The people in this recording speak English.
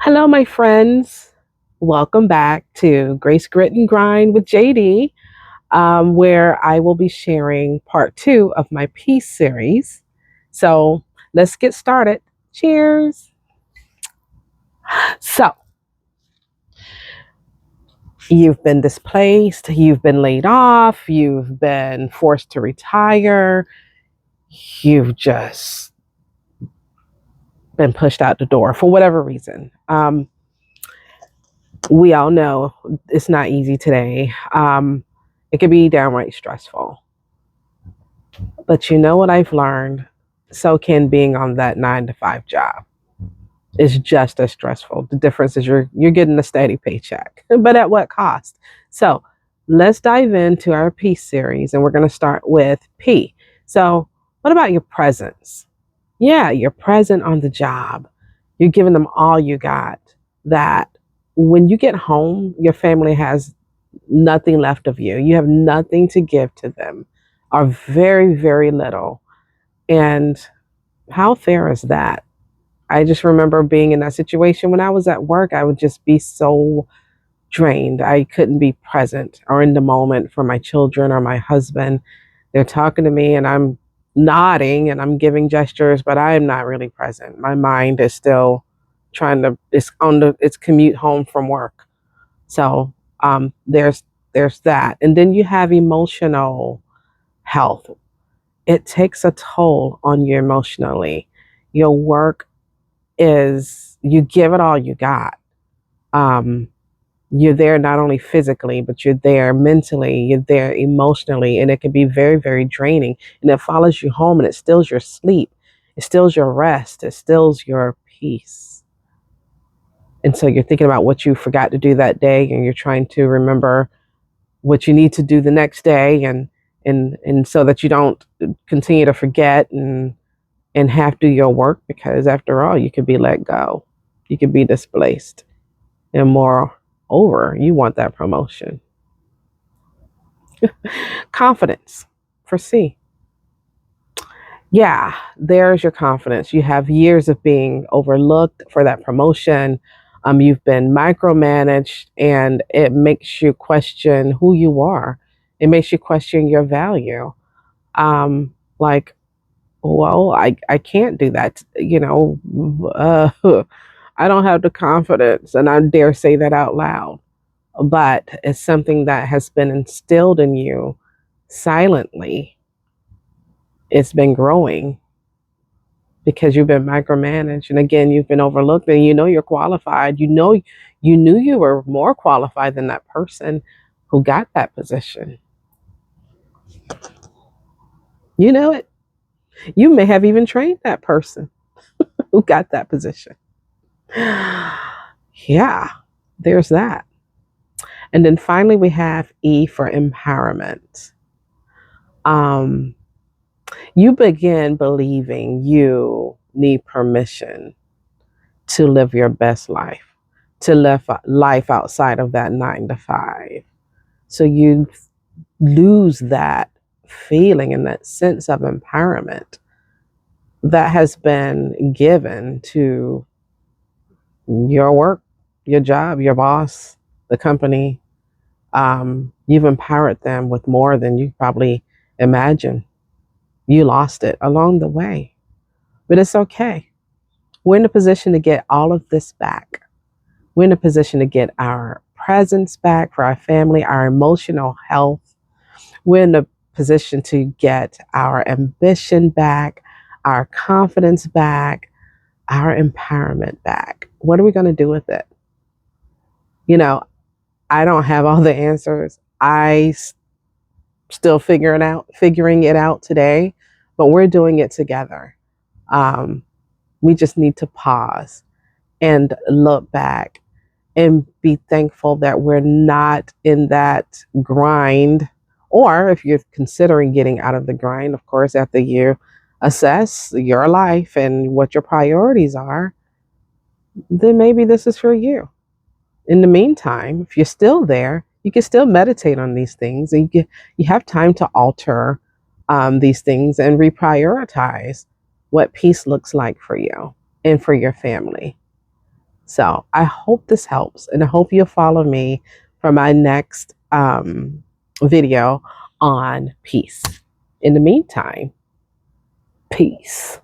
Hello, my friends. Welcome back to Grace Grit and Grind with JD, where I will be sharing part two of my peace series. So let's get started. Cheers. So, you've been displaced, you've been laid off, you've been forced to retire, you've just been pushed out the door for whatever reason. We all know it's not easy today. It can be downright stressful. But you know what I've learned? So can being on that 9 to 5 job. It's just as stressful. The difference is you're getting a steady paycheck, but at what cost? So let's dive into our P series, and we're going to start with P. So what about your presence? Yeah, you're present on the job. You're giving them all you got. That when you get home, your family has nothing left of you. You have nothing to give to them, or very, very little. And how fair is that? I just remember being in that situation when I was at work. I would just be so drained. I couldn't be present or in the moment for my children or my husband. They're talking to me and I'm nodding and I'm giving gestures, but I am not really present. My mind is still it's on its commute home from work. So there's that. And then you have emotional health. It takes a toll on you emotionally. Your work is, you give it all you got. Um, you're there not only physically, but you're there mentally, you're there emotionally, and it can be very, very draining. And it follows you home and it steals your sleep, it steals your rest, it steals your peace. And so you're thinking about what you forgot to do that day, and you're trying to remember what you need to do the next day, and so that you don't continue to forget and have to do your work, because after all, you could be let go, you could be displaced, and moreover, you want that promotion. Confidence for C. Yeah, there's your confidence. You have years of being overlooked for that promotion. You've been micromanaged, and it makes you question who you are. It makes you question your value. Like, well, I can't do that. I don't have the confidence, and I dare say that out loud. But it's something that has been instilled in you silently. It's been growing because you've been micromanaged, and again, you've been overlooked, and you know you're qualified. You knew you were more qualified than that person who got that position. You know it. You may have even trained that person who got that position. Yeah, there's that. And then finally, we have E for empowerment. Um, you begin believing you need permission to live your best life, to live life outside of that 9 to 5. So you lose that feeling and that sense of empowerment that has been given to your work, your job, your boss, the company. You've empowered them with more than you probably imagined. You lost it along the way, but it's okay. We're in a position to get all of this back. We're in a position to get our presence back for our family, our emotional health. We're in a position to get our ambition back, our confidence back, our empowerment back. What are we going to do with it? You know, I don't have all the answers. Still figuring it out today, but we're doing it together. Um, we just need to pause and look back and be thankful that we're not in that grind. Or if you're considering getting out of the grind, of course, after you assess your life and what your priorities are, then maybe this is for you. In the meantime, if you're still there, you can still meditate on these things, and you have time to alter these things and reprioritize what peace looks like for you and for your family. So I hope this helps, and I hope you'll follow me for my next video on peace. In the meantime, peace.